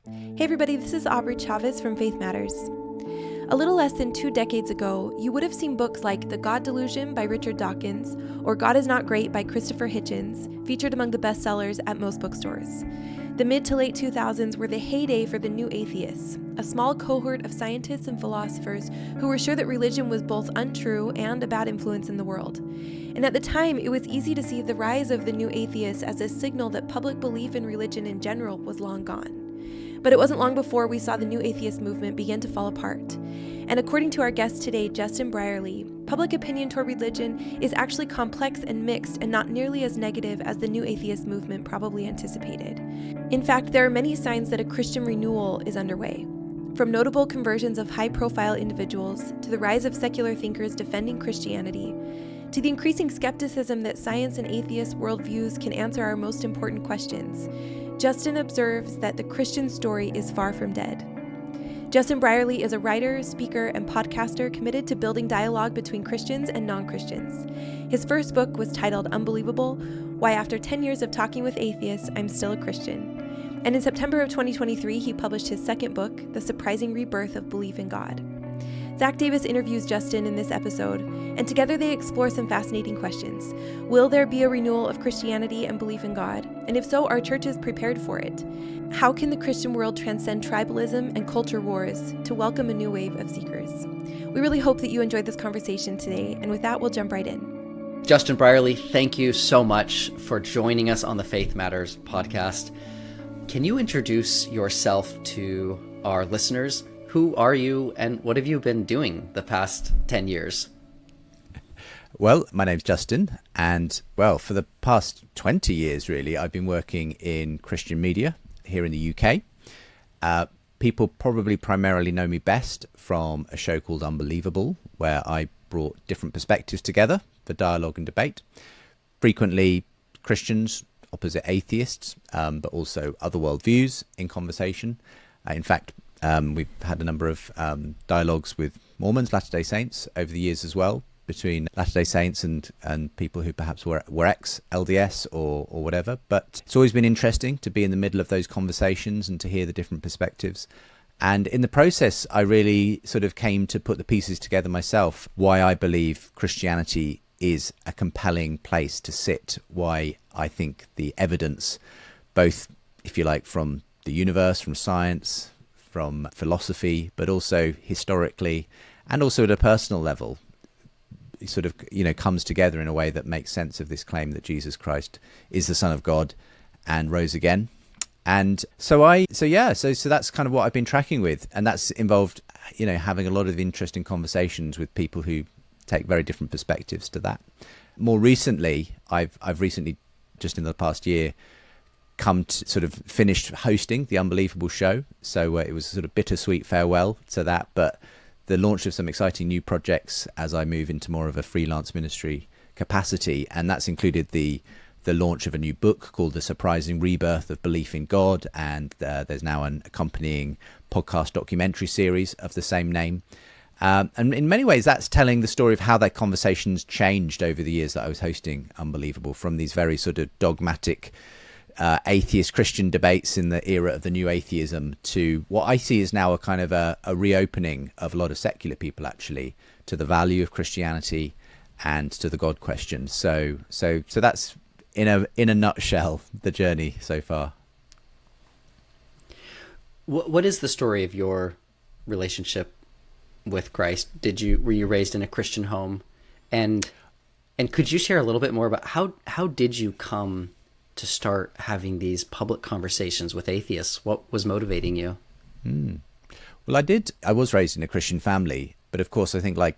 Hey everybody, this is Aubrey Chavez from Faith Matters. A little less than 2 decades ago, you would have seen books like The God Delusion by Richard Dawkins or God Is Not Great by Christopher Hitchens featured among the bestsellers at most bookstores. The mid to late 2000s were the heyday for the new atheists, a small cohort of scientists and philosophers who were sure that religion was both untrue and a bad influence in the world. And at the time, it was easy to see the rise of the new atheists as a signal that public belief in religion in general was long gone. But it wasn't long before we saw the new atheist movement begin to fall apart. And according to our guest today, Justin Brierley, public opinion toward religion is actually complex and mixed and not nearly as negative as the new atheist movement probably anticipated. In fact, there are many signs that a Christian renewal is underway. From notable conversions of high-profile individuals to the rise of secular thinkers defending Christianity, to the increasing skepticism that science and atheist worldviews can answer our most important questions, Justin observes that the Christian story is far from dead. Justin Brierley is a writer, speaker, and podcaster committed to building dialogue between Christians and non-Christians. His first book was titled Unbelievable: Why After 10 Years of Talking with Atheists, I'm Still a Christian. And in September of 2023, he published his second book, The Surprising Rebirth of Belief in God. Zach Davis interviews Justin in this episode, and together they explore some fascinating questions. Will there be a renewal of Christianity and belief in God? And if so, are churches prepared for it? How can the Christian world transcend tribalism and culture wars to welcome a new wave of seekers? We really hope that you enjoyed this conversation today, and with that, we'll jump right in. Justin Brierley, thank you so much for joining us on the Faith Matters podcast. Can you introduce yourself to our listeners? Who are you and what have you been doing the past 10 years? Well, my name's Justin, and for the past 20 years, really, I've been working in Christian media here in the UK. People probably primarily know me best from a show called Unbelievable, where I brought different perspectives together for dialogue and debate. Frequently Christians opposite atheists, but also other worldviews in conversation. In fact, we've had a number of dialogues with Mormons, Latter-day Saints over the years as well, between Latter-day Saints and people who perhaps were ex-LDS or whatever. But it's always been interesting to be in the middle of those conversations and to hear the different perspectives. And in the process, I really sort of came to put the pieces together myself, why I believe Christianity is a compelling place to sit, why I think the evidence, both, if you like, from the universe, from science, from philosophy, but also historically and also at a personal level, sort of, comes together in a way that makes sense of this claim that Jesus Christ is the Son of God and rose again. And so that's kind of what I've been tracking with. And that's involved, having a lot of interesting conversations with people who take very different perspectives to that. More recently, I've recently, just in the past year, come to sort of finished hosting the Unbelievable show. So it was a sort of bittersweet farewell to that, but the launch of some exciting new projects as I move into more of a freelance ministry capacity. And that's included the launch of a new book called The Surprising Rebirth of Belief in God. And there's now an accompanying podcast documentary series of the same name. And in many ways, that's telling the story of how that conversation's changed over the years that I was hosting Unbelievable, from these very sort of dogmatic atheist Christian debates in the era of the new atheism to what I see is now a kind of a reopening of a lot of secular people, actually, to the value of Christianity and to the God question. So that's in a nutshell the journey so far. What is the story of your relationship with Christ? Were you raised in a Christian home, and could you share a little bit more about how did you come to start having these public conversations with atheists? What was motivating you? Well, I was raised in a Christian family, but of course I think like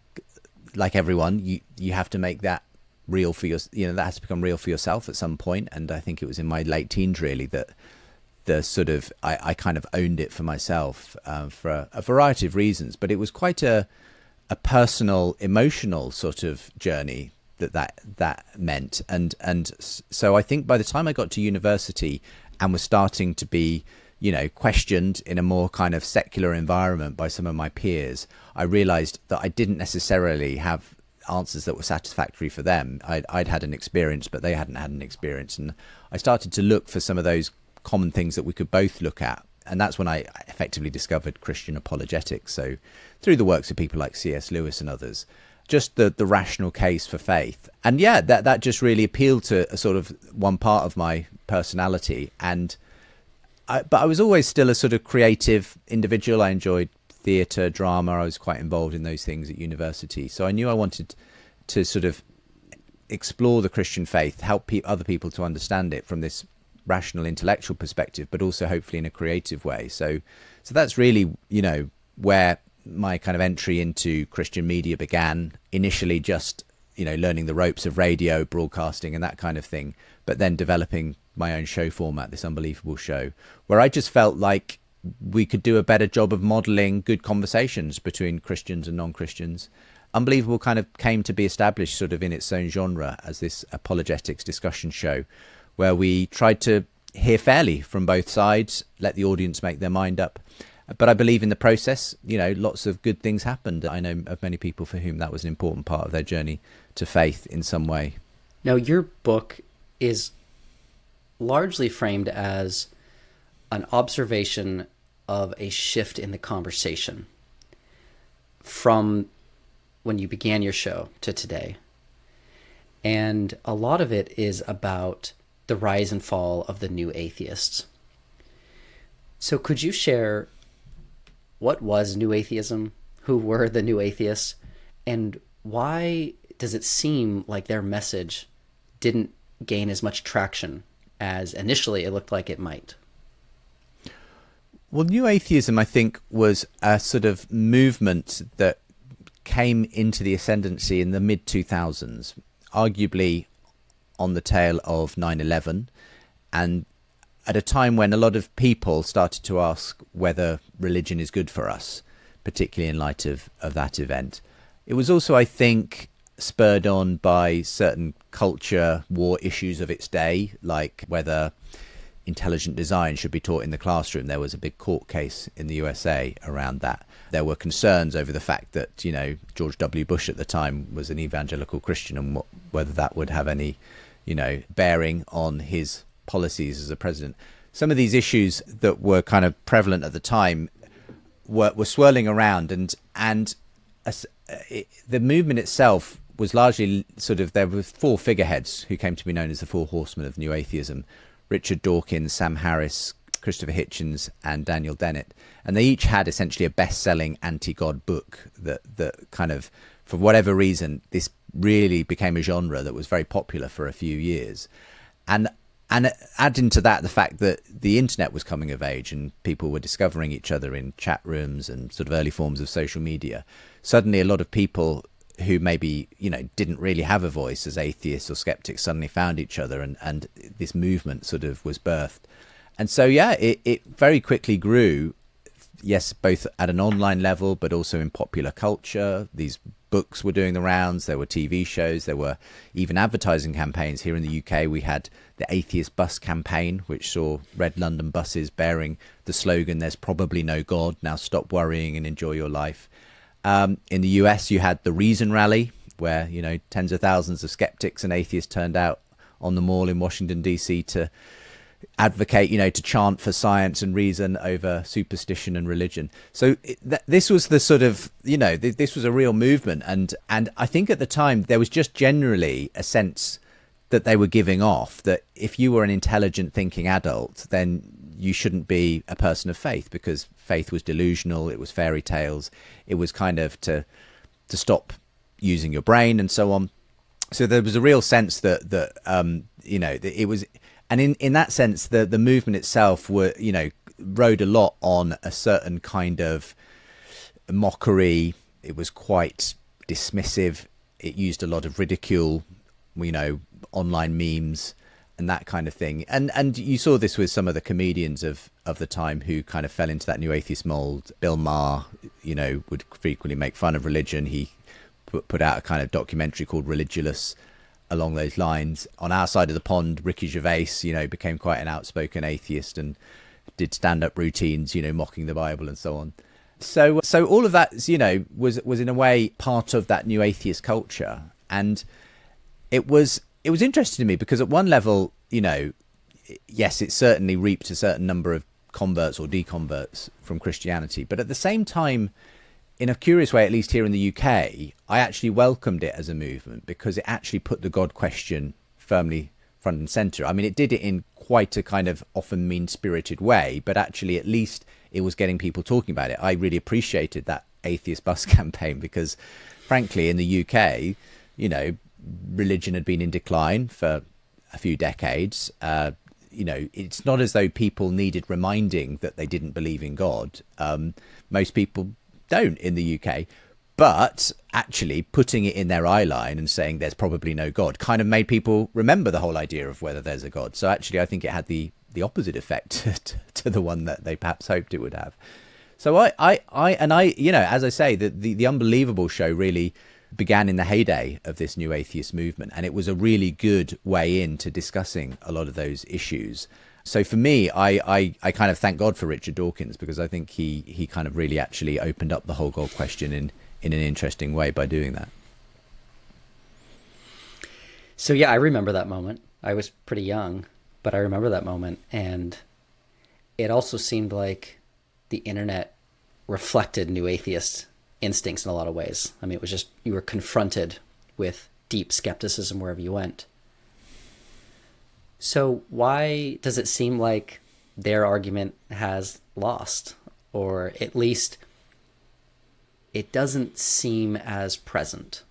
everyone, you have to make that real for that has to become real for yourself at some point. And I think it was in my late teens really that the sort of I kind of owned it for myself for a variety of reasons, but it was quite a personal, emotional sort of journey that meant. And so I think by the time I got to university and was starting to be, questioned in a more kind of secular environment by some of my peers, I realized that I didn't necessarily have answers that were satisfactory for them. I'd had an experience, but they hadn't had an experience. And I started to look for some of those common things that we could both look at and that's when I effectively discovered Christian apologetics. So through the works of people like C.S. Lewis and others, just the rational case for faith. And yeah, that just really appealed to a sort of one part of my personality. But I was always still a sort of creative individual. I enjoyed theatre, drama. I was quite involved in those things at university. So I knew I wanted to sort of explore the Christian faith, help other people to understand it from this rational intellectual perspective, but also hopefully in a creative way. So that's really, where my kind of entry into Christian media began. Initially just, learning the ropes of radio, broadcasting and that kind of thing, but then developing my own show format, this Unbelievable show, where I just felt like we could do a better job of modelling good conversations between Christians and non-Christians. Unbelievable kind of came to be established sort of in its own genre as this apologetics discussion show, where we tried to hear fairly from both sides, let the audience make their mind up. But I believe in the process, lots of good things happened. I know of many people for whom that was an important part of their journey to faith in some way. Now, your book is largely framed as an observation of a shift in the conversation from when you began your show to today. And a lot of it is about the rise and fall of the new atheists. So could you share what was new atheism, who were the new atheists, and why does it seem like their message didn't gain as much traction as initially it looked like it might? Well, new atheism, I think, was a sort of movement that came into the ascendancy in the mid-2000s, arguably on the tail of 9/11, and at a time when a lot of people started to ask whether religion is good for us, particularly in light of that event. It was also, I think, spurred on by certain culture war issues of its day, like whether intelligent design should be taught in the classroom. There was a big court case in the USA around that. There were concerns over the fact that, George W. Bush at the time was an evangelical Christian, and whether that would have any, bearing on his policies as a president. Some of these issues that were kind of prevalent at the time were swirling around, and the movement itself was largely sort of, there were four figureheads who came to be known as the Four Horsemen of New Atheism: Richard Dawkins, Sam Harris, Christopher Hitchens and Daniel Dennett. And they each had essentially a best-selling anti-God book that kind of, for whatever reason, this really became a genre that was very popular for a few years. And adding to that the fact that the internet was coming of age and people were discovering each other in chat rooms and sort of early forms of social media, suddenly a lot of people who maybe, didn't really have a voice as atheists or skeptics suddenly found each other, and this movement sort of was birthed. And so, yeah, it very quickly grew, yes, both at an online level, but also in popular culture. These books were doing the rounds, there were TV shows, there were even advertising campaigns. Here in the UK, we had the Atheist bus campaign, which saw red London buses bearing the slogan, "There's probably no God, now stop worrying and enjoy your life." In the US, you had the Reason Rally, where, tens of thousands of skeptics and atheists turned out on the mall in Washington, D.C. to advocate, to chant for science and reason over superstition and religion. So this was the sort of, this was a real movement. And I think at the time there was just generally a sense that they were giving off that if you were an intelligent thinking adult, then you shouldn't be a person of faith, because faith was delusional. It was fairy tales. It was kind of to stop using your brain and so on. So there was a real sense that it was, and in that sense, the movement itself rode a lot on a certain kind of mockery. It was quite dismissive. It used a lot of ridicule, online memes and that kind of thing. And you saw this with some of the comedians of the time who kind of fell into that new atheist mold. Bill Maher, would frequently make fun of religion. He put out a kind of documentary called Religulous along those lines. On our side of the pond, Ricky Gervais, became quite an outspoken atheist and did stand-up routines, mocking the Bible and so on. So all of that, was in a way part of that new atheist culture. And it was interesting to me because at one level, yes, it certainly reaped a certain number of converts or deconverts from Christianity. But at the same time, in a curious way, at least here in the UK, I actually welcomed it as a movement because it actually put the God question firmly front and center. I mean, it did it in quite a kind of often mean-spirited way, but actually at least it was getting people talking about it. I really appreciated that Atheist bus campaign because, frankly, in the UK, you know, religion had been in decline for a few decades. You know, it's not as though people needed reminding that they didn't believe in God. Most people don't in the UK, but actually putting it in their eye line and saying there's probably no God kind of made people remember the whole idea of whether there's a God. So actually I think it had the opposite effect to the one that they perhaps hoped it would have. So I you know, as I say, the Unbelievable show really began in the heyday of this new atheist movement, and it was a really good way into discussing a lot of those issues. So for me, I kind of thank God for Richard Dawkins, because I think he kind of really actually opened up the whole God question in an interesting way by doing that. So yeah, I remember that moment. I was pretty young, but I remember that moment. And it also seemed like the internet reflected new atheist instincts in a lot of ways. I mean, it was just, you were confronted with deep skepticism wherever you went. So why does it seem like their argument has lost? Or at least it doesn't seem as present?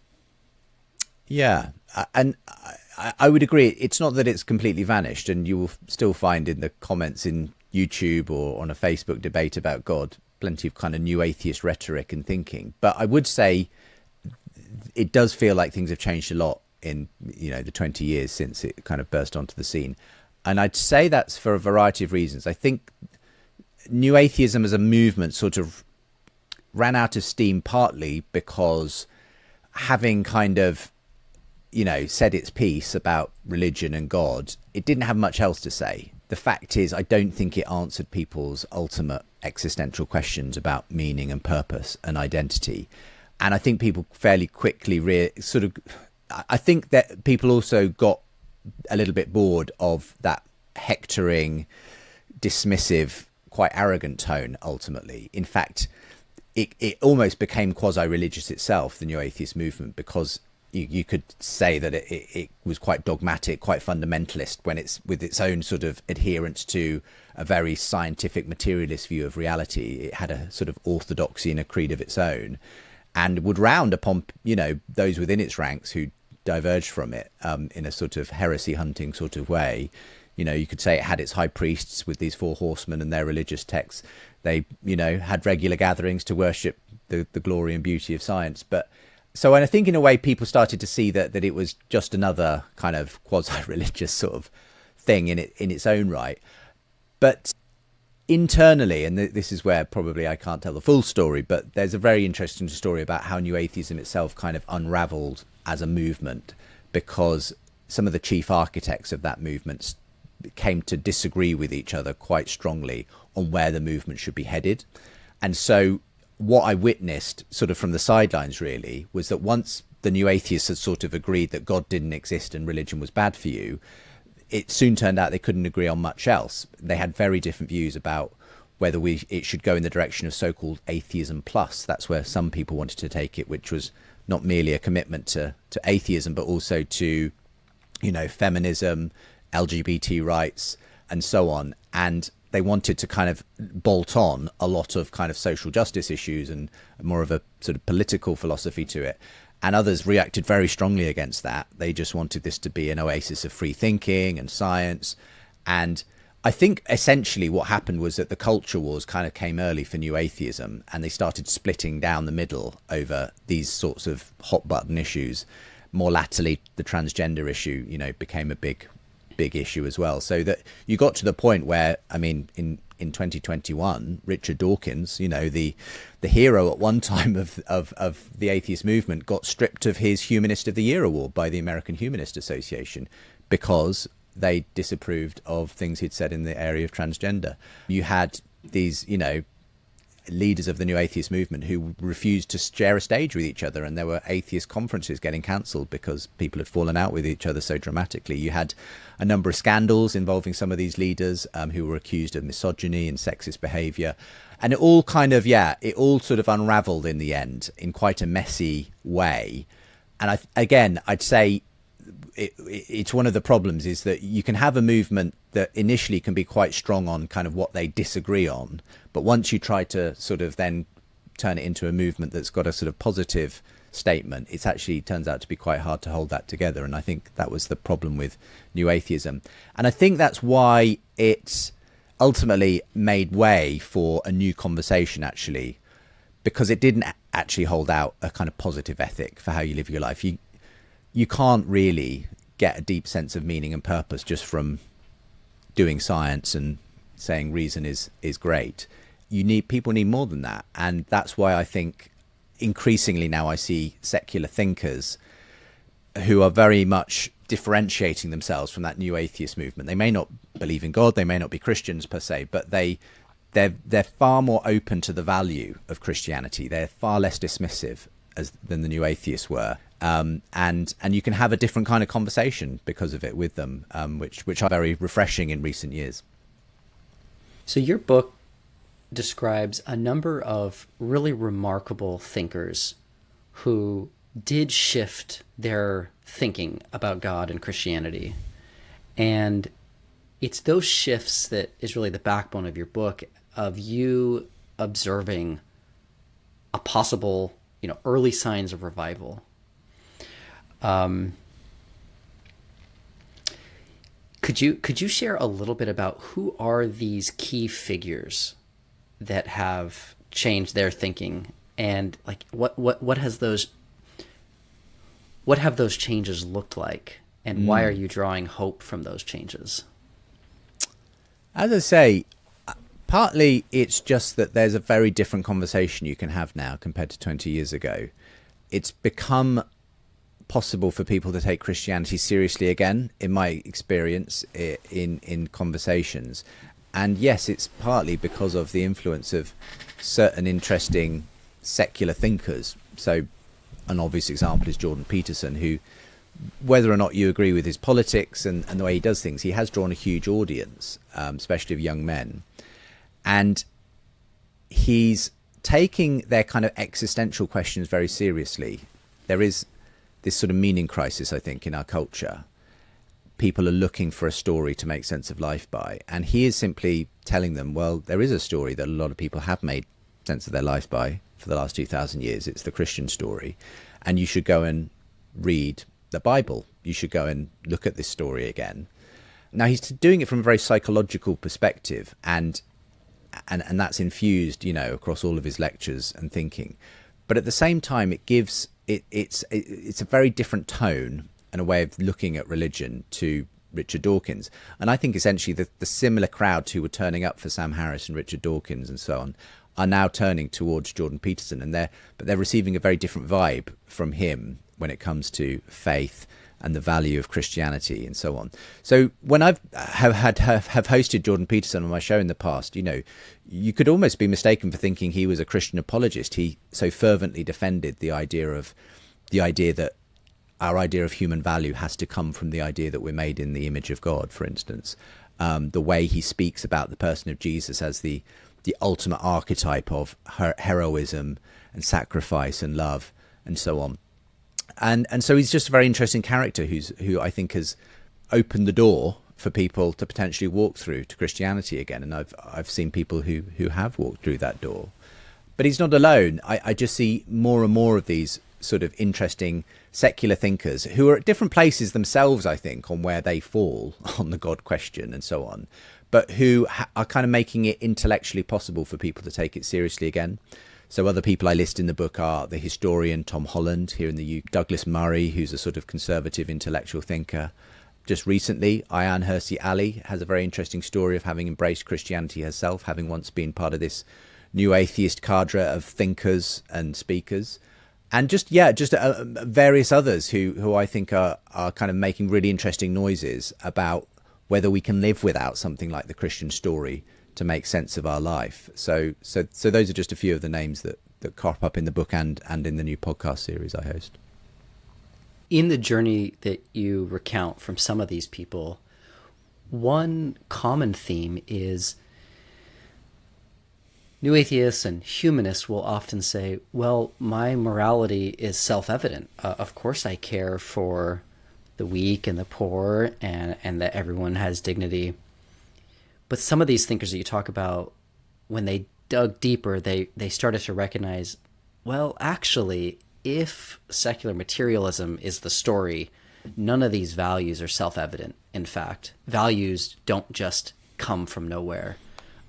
Yeah, and I would agree. It's not that it's completely vanished, and you will still find in the comments in YouTube or on a Facebook debate about God plenty of kind of new atheist rhetoric and thinking. But I would say it does feel like things have changed a lot in, you know, the 20 years since it kind of burst onto the scene. And I'd say that's for a variety of reasons. I think new atheism as a movement sort of ran out of steam, partly because having kind of, you know, said its piece about religion and God, it didn't have much else to say. The fact is, I don't think it answered people's ultimate existential questions about meaning and purpose and identity. And I think people fairly quickly I think that people also got a little bit bored of that hectoring, dismissive, quite arrogant tone, ultimately. In fact, it almost became quasi-religious itself, the new atheist movement, because you could say that it was quite dogmatic, quite fundamentalist, when it's with its own sort of adherence to a very scientific materialist view of reality. It had a sort of orthodoxy and a creed of its own, and would round upon, you know, those within its ranks who diverged from it in a sort of heresy hunting sort of way. You know, you could say it had its high priests with these four horsemen and their religious texts. They, you know, had regular gatherings to worship the glory and beauty of science. But so, and I think in a way people started to see that it was just another kind of quasi-religious sort of thing in its own right. But internally, and this is where probably I can't tell the full story, but there's a very interesting story about how new atheism itself kind of unraveled as a movement, because some of the chief architects of that movement came to disagree with each other quite strongly on where the movement should be headed. And so what I witnessed sort of from the sidelines really was that once the new atheists had sort of agreed that God didn't exist and religion was bad for you, it soon turned out they couldn't agree on much else. They had very different views about whether it should go in the direction of so-called atheism plus. That's where some people wanted to take it, which was not merely a commitment to atheism, but also to, you know, feminism, LGBT rights, and so on. And they wanted to kind of bolt on a lot of kind of social justice issues and more of a sort of political philosophy to it. And others reacted very strongly against that. They just wanted this to be an oasis of free thinking and science. And I think essentially what happened was that the culture wars kind of came early for new atheism, and they started splitting down the middle over these sorts of hot button issues. More latterly, the transgender issue, you know, became a big issue as well. So that you got to the point where, I mean, in 2021, Richard Dawkins, you know, the hero at one time of the atheist movement, got stripped of his Humanist of the Year award by the American Humanist Association because they disapproved of things he'd said in the area of transgender. You had these, you know, leaders of the new atheist movement who refused to share a stage with each other, and there were atheist conferences getting cancelled because people had fallen out with each other so dramatically. You had a number of scandals involving some of these leaders who were accused of misogyny and sexist behaviour, and it all sort of unravelled in the end in quite a messy way. And I'd say it's one of the problems is that you can have a movement that initially can be quite strong on kind of what they disagree on, but once you try to sort of then turn it into a movement that's got a sort of positive statement, it actually turns out to be quite hard to hold that together. And I think that was the problem with new atheism, and I think that's why it's ultimately made way for a new conversation, actually, because it didn't actually hold out a kind of positive ethic for how you live your life. You can't really get a deep sense of meaning and purpose just from doing science and saying reason is great. People need more than that. And that's why I think increasingly now I see secular thinkers who are very much differentiating themselves from that new atheist movement. They may not believe in God, they may not be Christians per se, but they're far more open to the value of Christianity. They're far less dismissive than the new atheists were. And you can have a different kind of conversation because of it with them, which are very refreshing in recent years. So your book describes a number of really remarkable thinkers who did shift their thinking about God and Christianity. And it's those shifts that is really the backbone of your book, of you observing a possible, early signs of revival. Could you share a little bit about who are these key figures that have changed their thinking, and like what have those changes looked like, and why are you drawing hope from those changes? As I say, partly it's just that there's a very different conversation you can have now compared to 20 years ago. It's become possible for people to take Christianity seriously again, in my experience, in conversations. And yes, it's partly because of the influence of certain interesting secular thinkers. So an obvious example is Jordan Peterson, who, whether or not you agree with his politics and the way he does things, he has drawn a huge audience, especially of young men. And he's taking their kind of existential questions very seriously. There is this sort of meaning crisis, I think, in our culture. People are looking for a story to make sense of life by. And he is simply telling them, well, there is a story that a lot of people have made sense of their life by for the last 2,000 years. It's the Christian story. And you should go and read the Bible. You should go and look at this story again. Now, he's doing it from a very psychological perspective, and that's infused, across all of his lectures and thinking. But at the same time, it's a very different tone and a way of looking at religion to Richard Dawkins. And I think essentially the similar crowds who were turning up for Sam Harris and Richard Dawkins and so on are now turning towards Jordan Peterson, and they're receiving a very different vibe from him when it comes to faith and the value of Christianity and so on. So when have hosted Jordan Peterson on my show in the past, you could almost be mistaken for thinking he was a Christian apologist. He so fervently defended the idea that our idea of human value has to come from the idea that we're made in the image of God, for instance. The way he speaks about the person of Jesus as the ultimate archetype of heroism and sacrifice and love and so on. And so he's just a very interesting character who I think has opened the door for people to potentially walk through to Christianity again. And I've seen people who have walked through that door. But he's not alone. I just see more and more of these sort of interesting secular thinkers who are at different places themselves, I think, on where they fall on the God question and so on, but who are kind of making it intellectually possible for people to take it seriously again. So other people I list in the book are the historian Tom Holland here in the UK, Douglas Murray, who's a sort of conservative intellectual thinker. Just recently, Ayaan Hirsi Ali has a very interesting story of having embraced Christianity herself, having once been part of this new atheist cadre of thinkers and speakers. And just various others who I think are kind of making really interesting noises about whether we can live without something like the Christian story to make sense of our life. So those are just a few of the names that crop up in the book and in the new podcast series I host. In the journey that you recount from some of these people, one common theme is new atheists and humanists will often say, well, my morality is self-evident. Of course I care for the weak and the poor and that everyone has dignity. But some of these thinkers that you talk about, when they dug deeper, they started to recognize, well, actually, if secular materialism is the story, none of these values are self-evident. In fact, values don't just come from nowhere,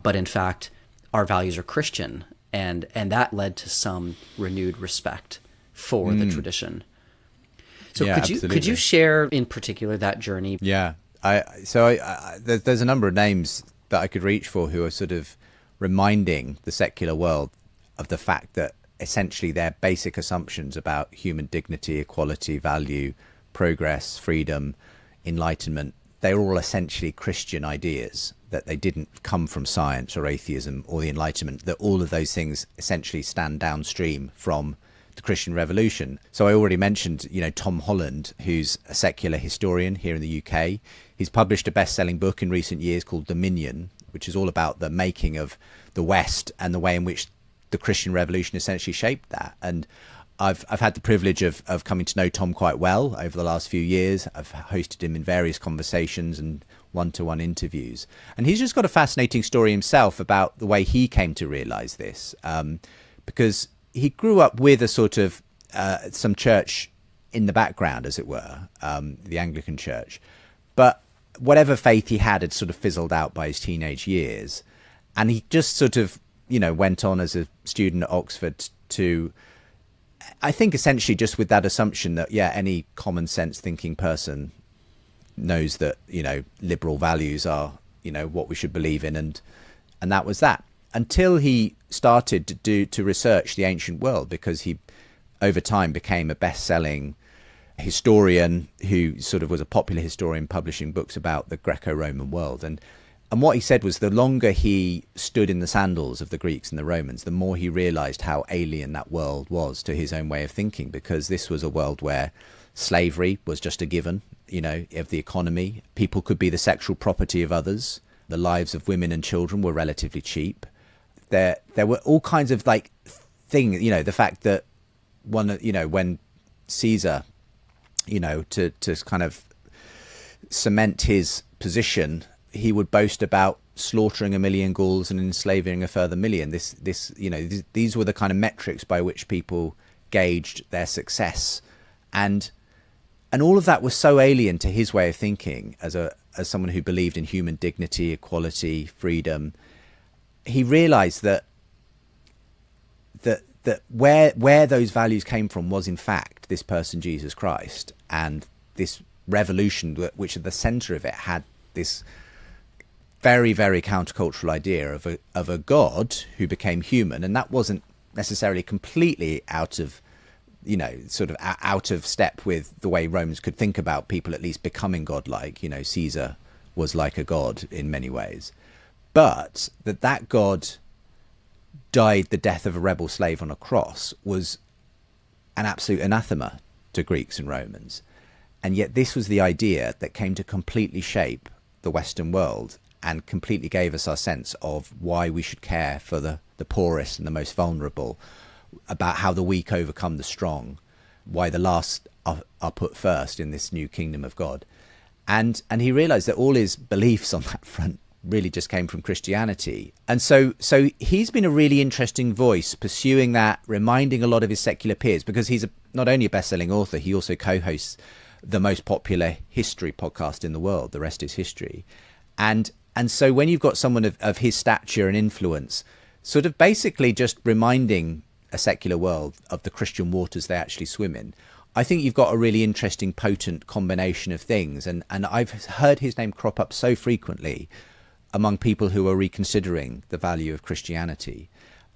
but in fact, our values are Christian, and that led to some renewed respect for the tradition. So Yeah, could you share in particular that journey? Yeah, there's a number of names that I could reach for who are sort of reminding the secular world of the fact that essentially their basic assumptions about human dignity, equality, value, progress, freedom, enlightenment, they're all essentially Christian ideas, that they didn't come from science or atheism or the Enlightenment, that all of those things essentially stand downstream from the Christian Revolution. So I already mentioned, Tom Holland, who's a secular historian here in the UK. He's published a best-selling book in recent years called Dominion, which is all about the making of the West and the way in which the Christian Revolution essentially shaped that. And I've had the privilege of coming to know Tom quite well over the last few years. I've hosted him in various conversations and one-to-one interviews. And he's just got a fascinating story himself about the way he came to realize this, because he grew up with a sort of some church in the background, as it were, the Anglican Church. But whatever faith he had sort of fizzled out by his teenage years. And he just sort of, went on as a student at Oxford to, I think, essentially just with that assumption that, any common sense thinking person knows that, liberal values are, what we should believe in. And that was that, until he started to research the ancient world, because he over time became a best-selling historian who sort of was a popular historian publishing books about the Greco-Roman world. And what he said was the longer he stood in the sandals of the Greeks and the Romans, the more he realized how alien that world was to his own way of thinking, because this was a world where slavery was just a given, of the economy. People could be the sexual property of others. The lives of women and children were relatively cheap. There were all kinds of things, the fact that when Caesar, to kind of cement his position, he would boast about slaughtering 1 million Gauls and enslaving a further million. These were the kind of metrics by which people gauged their success, and all of that was so alien to his way of thinking as someone who believed in human dignity, equality, freedom. He realized that where those values came from was in fact this person, Jesus Christ, and this revolution, which at the center of it had this very, very countercultural idea of a God who became human. And that wasn't necessarily completely out of step with the way Romans could think about people at least becoming godlike. Caesar was like a god in many ways, but that God died the death of a rebel slave on a cross was an absolute anathema to Greeks and Romans. And yet this was the idea that came to completely shape the Western world and completely gave us our sense of why we should care for the poorest and the most vulnerable, about how the weak overcome the strong, why the last are put first in this new kingdom of God. And he realized that all his beliefs on that front really just came from Christianity. And so he's been a really interesting voice pursuing that, reminding a lot of his secular peers, because he's not only a best-selling author, he also co-hosts the most popular history podcast in the world, The Rest is History. And so when you've got someone of his stature and influence, sort of basically just reminding a secular world of the Christian waters they actually swim in, I think you've got a really interesting, potent combination of things. And I've heard his name crop up so frequently among people who are reconsidering the value of Christianity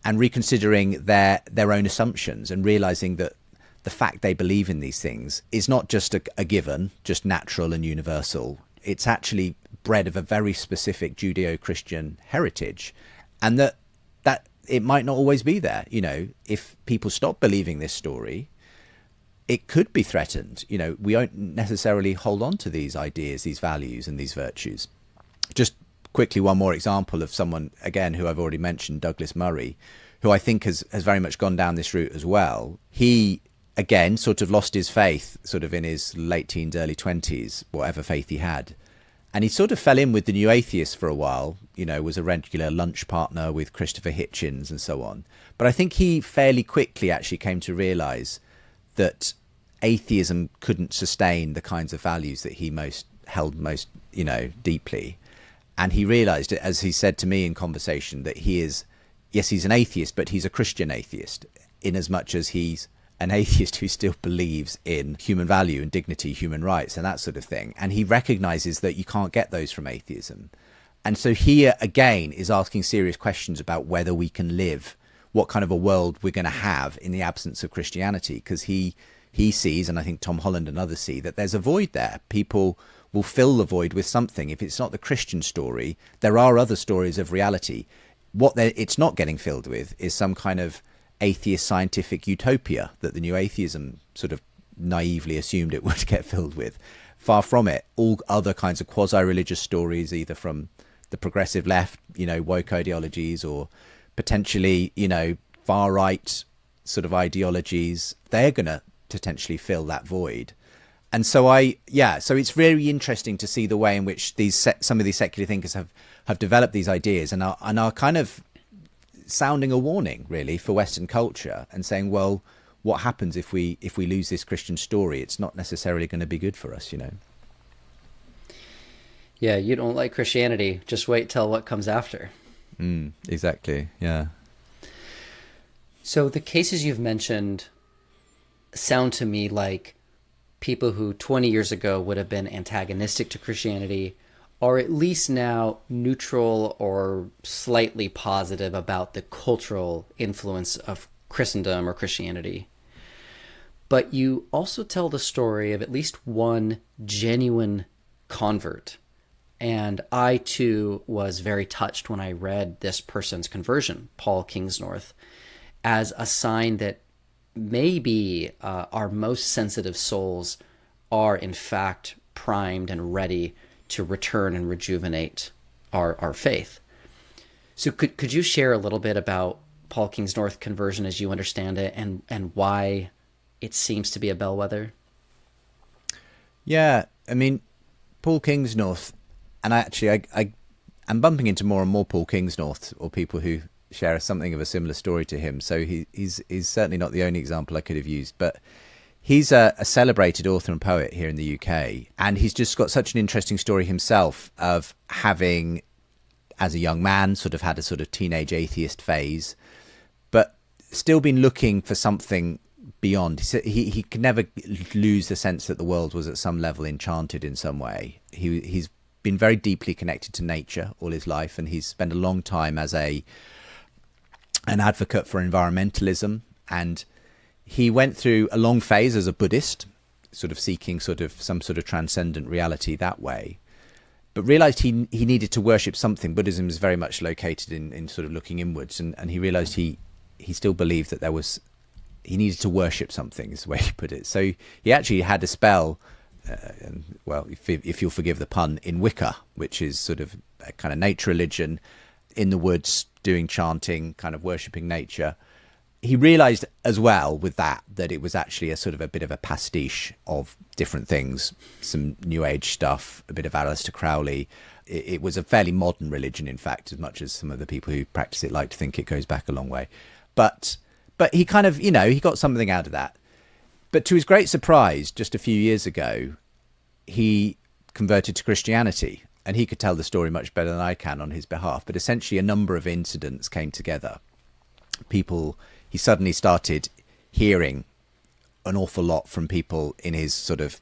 and reconsidering their own assumptions and realizing that the fact they believe in these things is not just a given, just natural and universal. It's actually bred of a very specific Judeo-Christian heritage, and that it might not always be there. You know, if people stop believing this story, it could be threatened. You know, we don't necessarily hold on to these ideas, these values and these virtues. Just quickly, one more example of someone, again, who I've already mentioned, Douglas Murray, who I think has very much gone down this route as well. He, again, sort of lost his faith sort of in his late teens, early 20s, whatever faith he had. And he sort of fell in with the New Atheists for a while, you know, was a regular lunch partner with Christopher Hitchens and so on. But I think he fairly quickly actually came to realise that atheism couldn't sustain the kinds of values that he held most, you know, deeply. And he realised, as he said to me in conversation, that he's an atheist, but he's a Christian atheist, in as much as he's an atheist who still believes in human value and dignity, human rights and that sort of thing. And he recognises that you can't get those from atheism. And so here again is asking serious questions about whether we can live, what kind of a world we're going to have in the absence of Christianity, because he sees, and I think Tom Holland and others see, that there's a void there. People will fill the void with something. If it's not the Christian story, there are other stories of reality. What it's not getting filled with is some kind of atheist scientific utopia that the new atheism sort of naively assumed it would get filled with. Far from it. All other kinds of quasi-religious stories, either from the progressive left, you know, woke ideologies, or potentially, you know, far-right sort of ideologies, they're going to potentially fill that void. And so so it's very interesting to see the way in which some of these secular thinkers have developed these ideas and are kind of sounding a warning, really, for Western culture, and saying, well, what happens if we lose this Christian story? It's not necessarily going to be good for us, you know. Yeah, you don't like Christianity, just wait till what comes after. Exactly, yeah. So the cases you've mentioned sound to me like people who 20 years ago would have been antagonistic to Christianity are at least now neutral or slightly positive about the cultural influence of Christendom or Christianity. But you also tell the story of at least one genuine convert. And I, too, was very touched when I read this person's conversion, Paul Kingsnorth, as a sign that maybe our most sensitive souls are, in fact, primed and ready to return and rejuvenate our faith. So could you share a little bit about Paul Kingsnorth conversion as you understand it, and why it seems to be a bellwether? Yeah, I mean, Paul Kingsnorth, and I'm bumping into more and more Paul Kingsnorth, or people who share something of a similar story to him. So he's certainly not the only example I could have used, but he's a celebrated author and poet here in the UK, and he's just got such an interesting story himself of having, as a young man, sort of had a sort of teenage atheist phase, but still been looking for something beyond. He could never lose the sense that the world was at some level enchanted in some way. He's been very deeply connected to nature all his life, and he's spent a long time as an advocate for environmentalism, and he went through a long phase as a Buddhist, sort of seeking some sort of transcendent reality that way, but realized he needed to worship something. Buddhism is very much located in sort of looking inwards, and he realized he still believed that he needed to worship something, is the way he put it. So he actually had a spell, if you'll forgive the pun, in Wicca, which is sort of a kind of nature religion, in the woods, doing chanting, kind of worshipping nature. He realized as well with that it was actually a sort of a bit of a pastiche of different things, some New Age stuff, a bit of Aleister Crowley. It was a fairly modern religion, in fact, as much as some of the people who practice it like to think it goes back a long way. But he kind of, he got something out of that. But to his great surprise, just a few years ago, he converted to Christianity, and he could tell the story much better than I can on his behalf. But essentially a number of incidents came together. He suddenly started hearing an awful lot from people in his sort of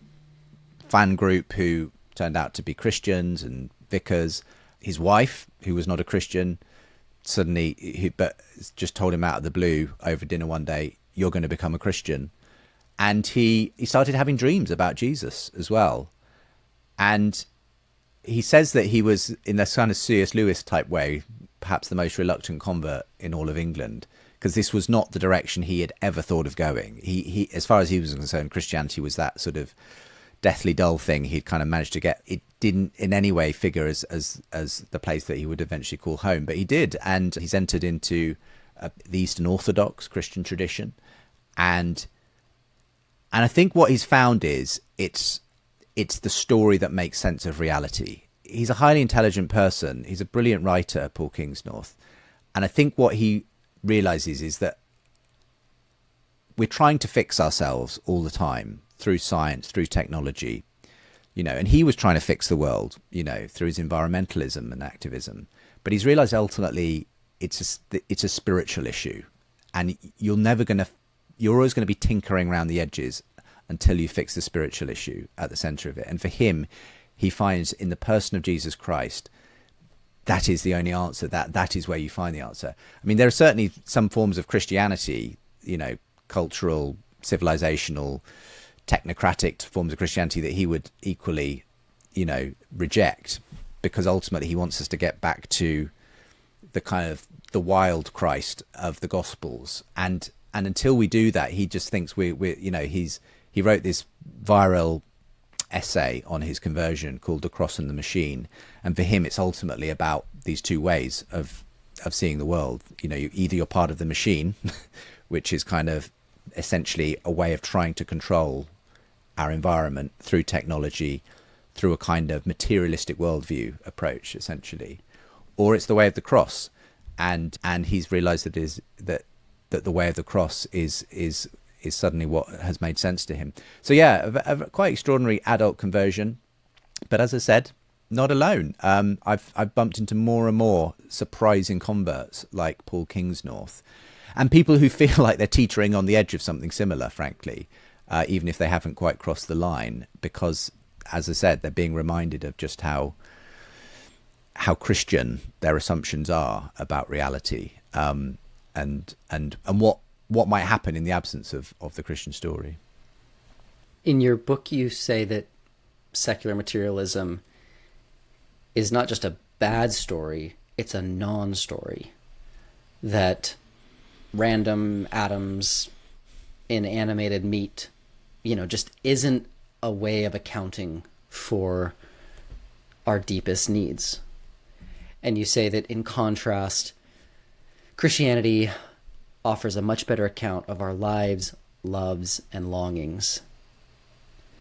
fan group who turned out to be Christians and vicars. His wife, who was not a Christian, but just told him out of the blue over dinner one day, "You're going to become a Christian." And he started having dreams about Jesus as well. And he says that he was, in this kind of C.S. Lewis type way, perhaps the most reluctant convert in all of England, because this was not the direction he had ever thought of going. He, as far as he was concerned, Christianity was that sort of deathly dull thing he'd kind of managed to get. It didn't in any way figure as the place that he would eventually call home, but he did, and he's entered into the Eastern Orthodox Christian tradition, and I think what he's found is it's the story that makes sense of reality. He's a highly intelligent person. He's a brilliant writer, Paul Kingsnorth, and I think what he realizes is that we're trying to fix ourselves all the time through science, through technology, and he was trying to fix the world, through his environmentalism and activism. But he's realized ultimately it's a spiritual issue, and you're always going to be tinkering around the edges until you fix the spiritual issue at the center of it. And for him, he finds in the person of Jesus Christ, that is the only answer. That is where you find the answer. I mean, there are certainly some forms of Christianity, cultural, civilizational, technocratic forms of Christianity that he would equally, reject, because ultimately he wants us to get back to the kind of the wild Christ of the Gospels. And until we do that, he just thinks he wrote this viral essay on his conversion called The Cross and the Machine. And for him, it's ultimately about these two ways of seeing the world. Either you're part of the machine, which is kind of essentially a way of trying to control our environment through technology, through a kind of materialistic worldview approach, essentially, or it's the way of the cross. And he's realized that the way of the cross is suddenly what has made sense to him. So yeah, a quite extraordinary adult conversion. But as I said, not alone. I've bumped into more and more surprising converts like Paul Kingsnorth, and people who feel like they're teetering on the edge of something similar, frankly, even if they haven't quite crossed the line, because, as I said, they're being reminded of just how Christian their assumptions are about reality, and what might happen in the absence of the Christian story. In your book, you say that secular materialism is not just a bad story, it's a non-story. That random atoms in animated meat, just isn't a way of accounting for our deepest needs. And you say that in contrast, Christianity offers a much better account of our lives, loves, and longings.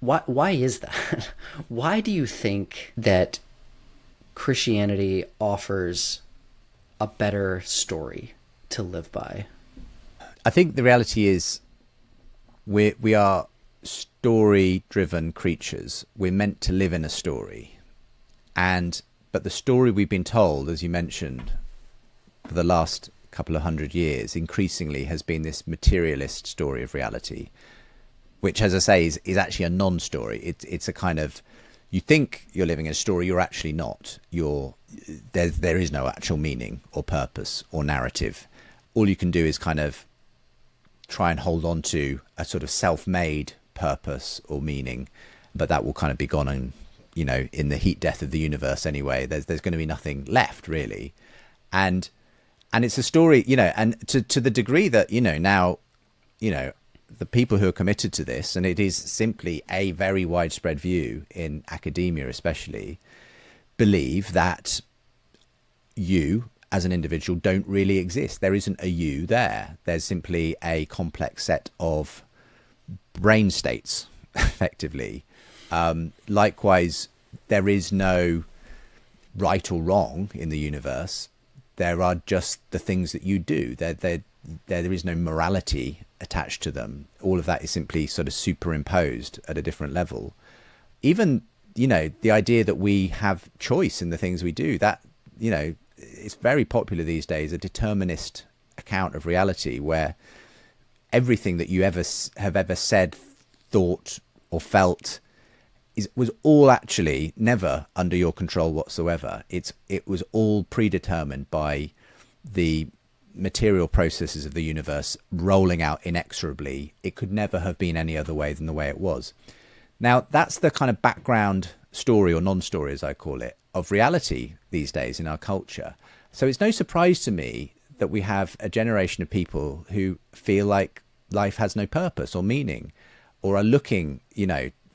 Why is that? Why do you think that Christianity offers a better story to live by? I think the reality is we are story-driven creatures. We're meant to live in a story. But the story we've been told, as you mentioned, for the last couple of 100 years, increasingly has been this materialist story of reality, which, as I say, is actually a non-story. It's a kind of, you think you're living in a story, you're actually not. There is no actual meaning or purpose or narrative. All you can do is kind of try and hold on to a sort of self-made purpose or meaning, but that will kind of be gone in the heat death of the universe anyway. There's going to be nothing left, really. And it's a story, and to the degree that, now, the people who are committed to this, and it is simply a very widespread view in academia especially, believe that you as an individual don't really exist. There isn't a you there. There's simply a complex set of brain states, effectively. Likewise, there is no right or wrong in the universe. There are just the things that you do. There is no morality attached to them. All of that is simply sort of superimposed at a different level. Even, the idea that we have choice in the things we do, that, it's very popular these days, a determinist account of reality where everything that you have ever said, thought, or felt was all actually never under your control whatsoever. It was all predetermined by the material processes of the universe rolling out inexorably. It could never have been any other way than the way it was. Now, that's the kind of background story, or non-story as I call it, of reality these days in our culture. So it's no surprise to me that we have a generation of people who feel like life has no purpose or meaning, or are looking,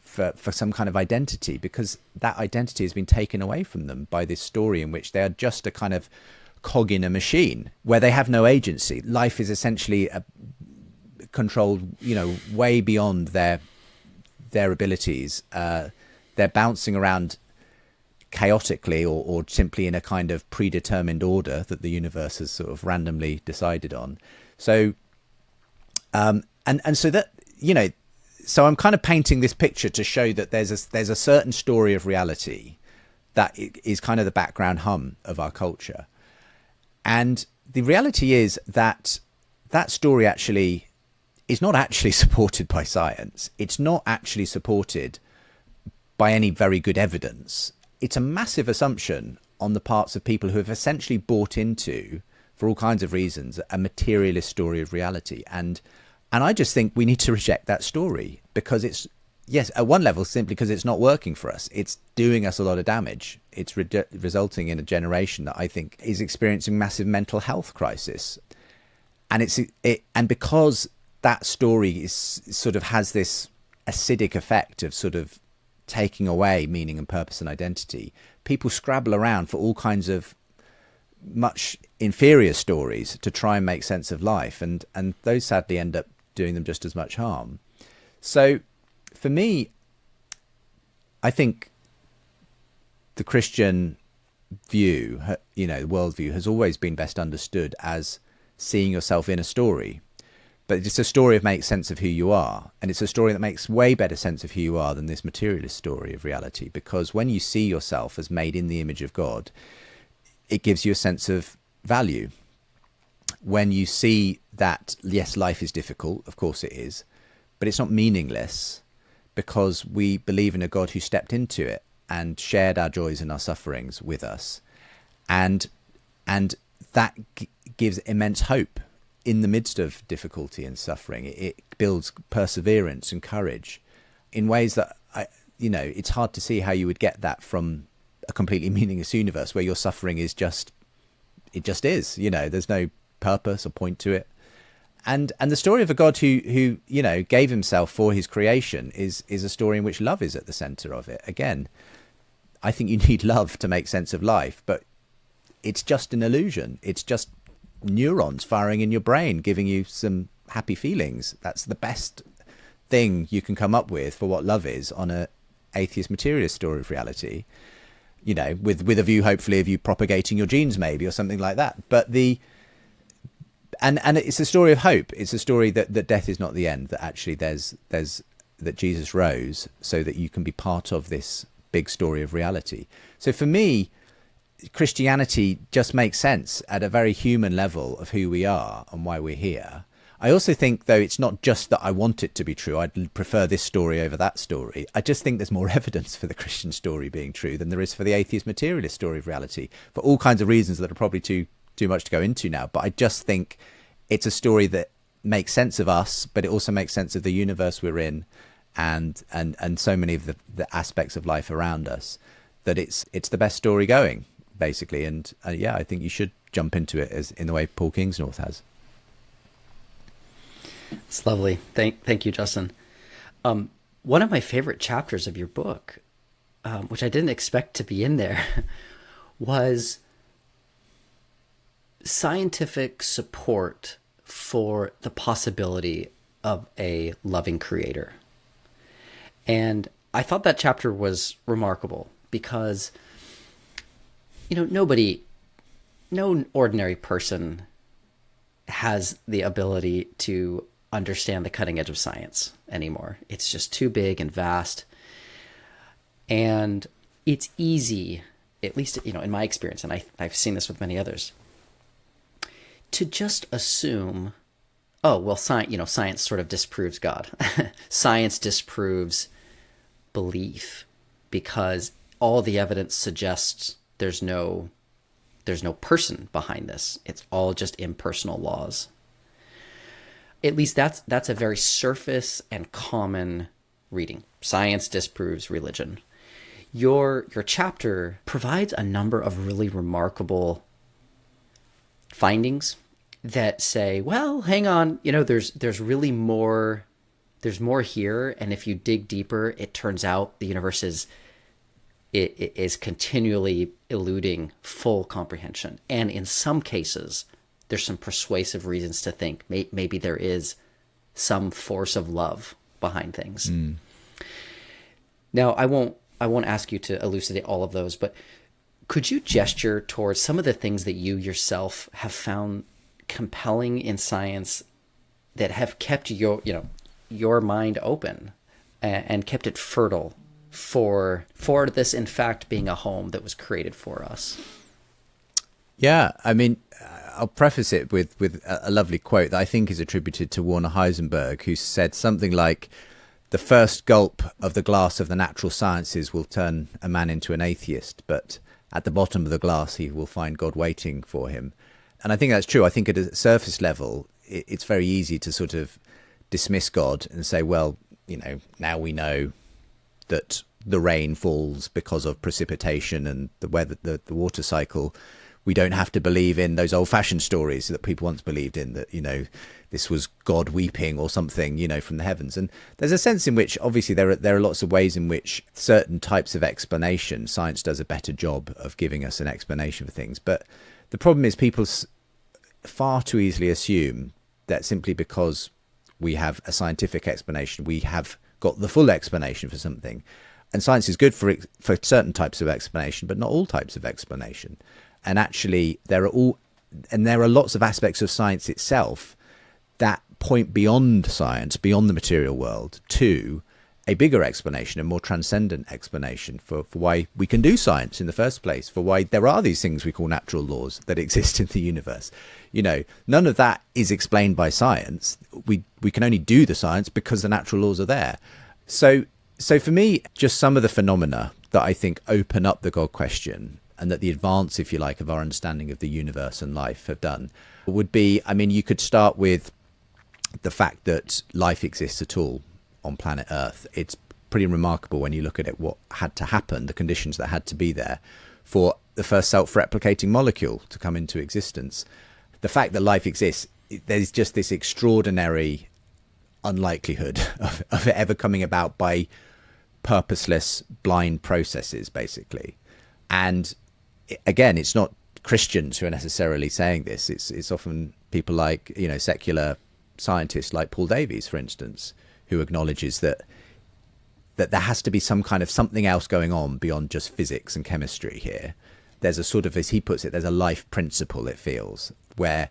for some kind of identity, because that identity has been taken away from them by this story in which they are just a kind of cog in a machine where they have no agency. Life is essentially controlled, way beyond their abilities. They're bouncing around chaotically or simply in a kind of predetermined order that the universe has sort of randomly decided on. So, and so that, so I'm kind of painting this picture to show that there's a certain story of reality that is kind of the background hum of our culture. And the reality is that that story actually is not actually supported by science. It's not actually supported by any very good evidence. It's a massive assumption on the parts of people who have essentially bought into, for all kinds of reasons, a materialist story of reality. And I just think we need to reject that story, because it's, yes, at one level, simply because it's not working for us. It's doing us a lot of damage. It's resulting in a generation that I think is experiencing massive mental health crisis. And and because that story is sort of has this acidic effect of sort of taking away meaning and purpose and identity, people scrabble around for all kinds of much inferior stories to try and make sense of life. And those sadly end up doing them just as much harm. So for me, I think the Christian view, the worldview, has always been best understood as seeing yourself in a story. But it's a story that makes sense of who you are. And it's a story that makes way better sense of who you are than this materialist story of reality. Because when you see yourself as made in the image of God, it gives you a sense of value. When you see that, yes, life is difficult, of course it is, but it's not meaningless, because we believe in a God who stepped into it and shared our joys and our sufferings with us. And that gives immense hope in the midst of difficulty and suffering. It builds perseverance and courage in ways that, it's hard to see how you would get that from a completely meaningless universe where your suffering is just is, there's no purpose or point to it. And the story of a God who gave himself for his creation is a story in which love is at the center of it. Again, I think you need love to make sense of life, but it's just an illusion. It's just neurons firing in your brain, giving you some happy feelings. That's the best thing you can come up with for what love is on a atheist materialist story of reality, with a view, hopefully, of you propagating your genes maybe, or something like that. But and it's a story of hope. It's a story that death is not the end, that actually there's that Jesus rose so that you can be part of this big story of reality. So for me, Christianity just makes sense at a very human level of who we are and why we're here. I also think, though, it's not just that I want it to be true. I'd prefer this story over that story. I just think there's more evidence for the Christian story being true than there is for the atheist materialist story of reality, for all kinds of reasons that are probably too much to go into now. But I just think it's a story that makes sense of us, but it also makes sense of the universe we're in and so many of the aspects of life around us, that it's the best story going, basically. And I think you should jump into it as in the way Paul Kingsnorth has. It's lovely. Thank you, Justin. One of my favorite chapters of your book, which I didn't expect to be in there, was scientific support for the possibility of a loving creator. And I thought that chapter was remarkable because, no ordinary person has the ability to understand the cutting edge of science anymore. It's just too big and vast. And it's easy, at least, in my experience, and I've seen this with many others, to just assume, science sort of disproves God. Science disproves belief because all the evidence suggests there's no person behind this. It's all just impersonal laws. At least that's a very surface and common reading. Science disproves religion. your chapter provides a number of really remarkable findings that say, well, hang on, there's really more, there's more here, and if you dig deeper, it turns out the universe is continually eluding full comprehension, and in some cases, there's some persuasive reasons to think maybe there is some force of love behind things. Now, I won't ask you to elucidate all of those, but could you gesture towards some of the things that you yourself have found compelling in science that have kept your mind open and kept it fertile for this, in fact, being a home that was created for us? Yeah, I mean, I'll preface it with a lovely quote that I think is attributed to Werner Heisenberg, who said something like, "The first gulp of the glass of the natural sciences will turn a man into an atheist, but at the bottom of the glass he will find God waiting for him." And I think that's true. I think at a surface level, it's very easy to sort of dismiss God and say, well, now we know that the rain falls because of precipitation and the weather, the water cycle. We don't have to believe in those old-fashioned stories that people once believed in, that, this was God weeping or something, from the heavens. And there's a sense in which, obviously, there are lots of ways in which certain types of explanation, science does a better job of giving us an explanation for things. But the problem is people far too easily assume that simply because we have a scientific explanation, we have got the full explanation for something. And science is good for certain types of explanation, but not all types of explanation. And actually, there are lots of aspects of science itself that point beyond science, beyond the material world, to a bigger explanation, a more transcendent explanation for why we can do science in the first place, for why there are these things we call natural laws that exist in the universe. None of that is explained by science. We can only do the science because the natural laws are there. So for me, just some of the phenomena that I think open up the God question, and that the advance, if you like, of our understanding of the universe and life have done, would be, you could start with the fact that life exists at all on planet Earth. It's pretty remarkable when you look at it, what had to happen, the conditions that had to be there for the first self-replicating molecule to come into existence. The fact that life exists, there's just this extraordinary unlikelihood of it ever coming about by purposeless, blind processes, basically. And again, it's not Christians who are necessarily saying this. It's often people like, secular scientists like Paul Davies, for instance, who acknowledges that there has to be some kind of something else going on beyond just physics and chemistry here. There's a sort of, as he puts it, there's a life principle, it feels, where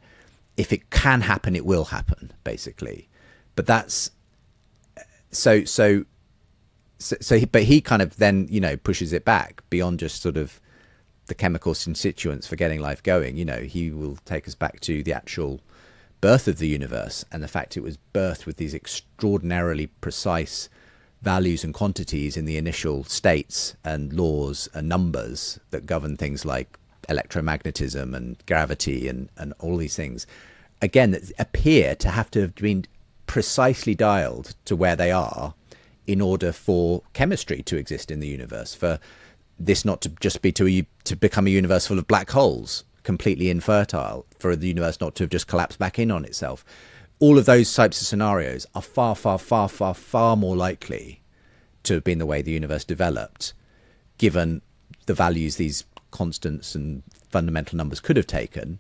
if it can happen, it will happen, basically. But that's but he kind of then, pushes it back beyond just sort of the chemical constituents for getting life going. He will take us back to the actual birth of the universe and the fact it was birthed with these extraordinarily precise values and quantities in the initial states and laws and numbers that govern things like electromagnetism and gravity and all these things, again, that appear to have been precisely dialed to where they are in order for chemistry to exist in the universe, for this not to just be to become a universe full of black holes, completely infertile, for the universe not to have just collapsed back in on itself. All of those types of scenarios are far, far, far, far, far more likely to have been the way the universe developed, given the values these constants and fundamental numbers could have taken.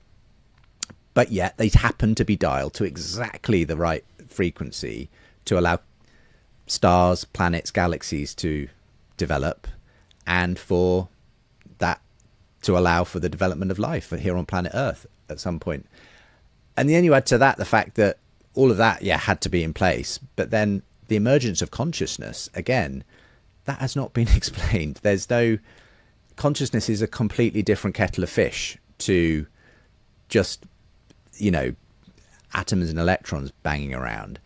But yet they happen to be dialed to exactly the right frequency to allow stars, planets, galaxies to develop, and for that to allow for the development of life here on planet Earth at some point. And then you add to that the fact that all of that, had to be in place. But then the emergence of consciousness, again, that has not been explained. Consciousness is a completely different kettle of fish to just, atoms and electrons banging around.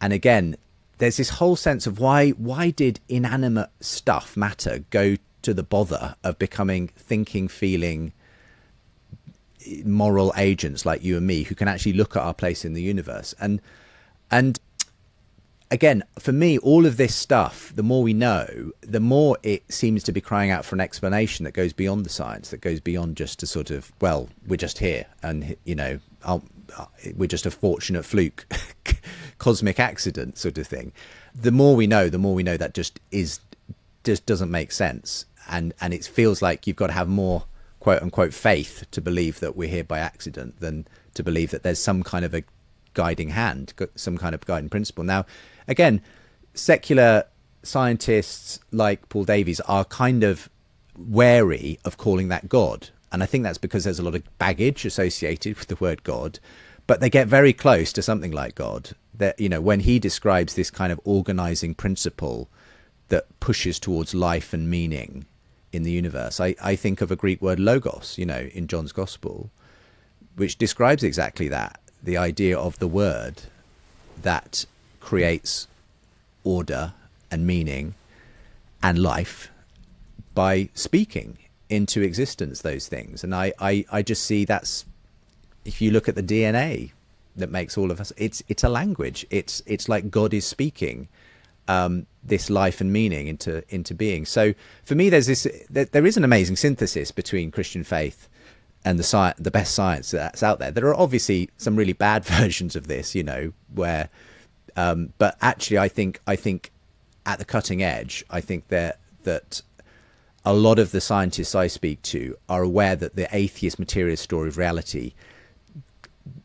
And again, there's this whole sense of why did inanimate stuff, matter, go to the bother of becoming thinking, feeling, moral agents like you and me who can actually look at our place in the universe. And again, for me, all of this stuff, the more we know, the more it seems to be crying out for an explanation that goes beyond the science, that goes beyond just a sort of, well, we're just here and, we're just a fortunate fluke, cosmic accident sort of thing. The more we know that just doesn't make sense. And it feels like you've got to have more quote unquote faith to believe that we're here by accident than to believe that there's some kind of a guiding hand, some kind of guiding principle. Now, again, secular scientists like Paul Davies are kind of wary of calling that God. And I think that's because there's a lot of baggage associated with the word God, but they get very close to something like God. That, when he describes this kind of organizing principle that pushes towards life and meaning in the universe, I think of a Greek word logos, in John's Gospel, which describes exactly that, the idea of the word that creates order and meaning and life by speaking into existence those things. And I just see that's, if you look at the DNA that makes all of us, it's a language. It's like God is speaking this life and meaning into being. So for me, there is an amazing synthesis between Christian faith and the best science that's out there. There are obviously some really bad versions of this, where, but actually, I think at the cutting edge, I think that a lot of the scientists I speak to are aware that the atheist materialist story of reality,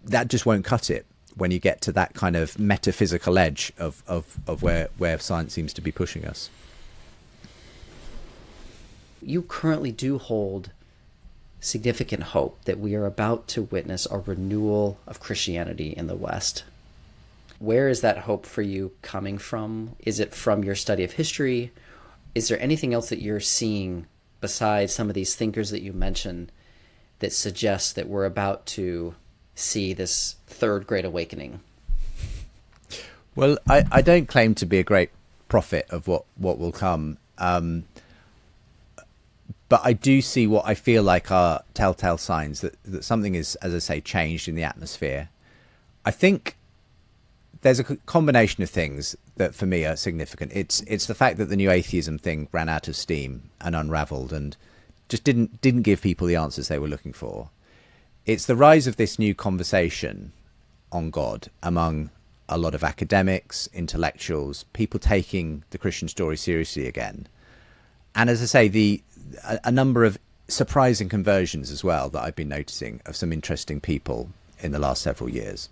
that just won't cut it when you get to that kind of metaphysical edge of where science seems to be pushing us. You currently do hold significant hope that we are about to witness a renewal of Christianity in the West. Where is that hope for you coming from? Is it from your study of history? Is there anything else that you're seeing besides some of these thinkers that you mentioned that suggests that we're about to see this third great awakening? Well, I don't claim to be a great prophet of what will come. But I do see what I feel like are telltale signs that something is, as I say, changed in the atmosphere. I think there's a combination of things that for me are significant. It's the fact that the new atheism thing ran out of steam and unraveled and just didn't give people the answers they were looking for. It's the rise of this new conversation on God among a lot of academics, intellectuals, people taking the Christian story seriously again. And as I say, a number of surprising conversions as well that I've been noticing of some interesting people in the last several years.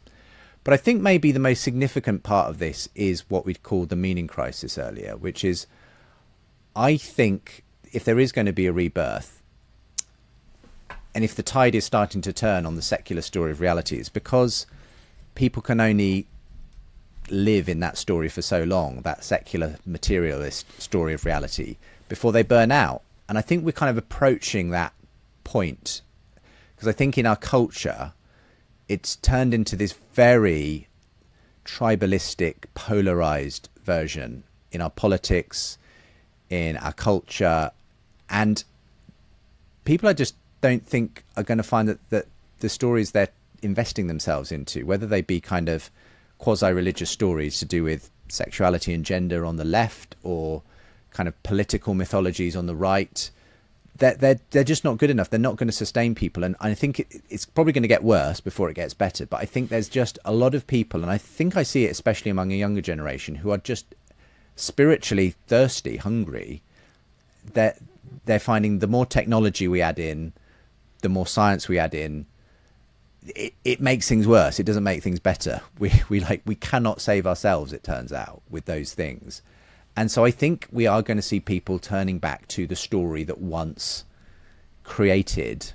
But I think maybe the most significant part of this is what we'd called the meaning crisis earlier, which is, I think if there is going to be a rebirth, and if the tide is starting to turn on the secular story of reality, it's because people can only live in that story for so long, that secular materialist story of reality, before they burn out. And I think we're kind of approaching that point, because I think in our culture, it's turned into this very tribalistic, polarized version in our politics, in our culture, and people I just don't think are going to find that the stories they're investing themselves into, whether they be kind of quasi-religious stories to do with sexuality and gender on the left, or kind of political mythologies on the right, they're just not good enough. They're not going to sustain people. And I think it's probably going to get worse before it gets better. But I think there's just a lot of people, and I think I see it especially among a younger generation, who are just spiritually thirsty, hungry. They're finding the more technology we add in, the more science we add in, it makes things worse. It doesn't make things better. We cannot save ourselves, it turns out, with those things. And so I think we are going to see people turning back to the story that once created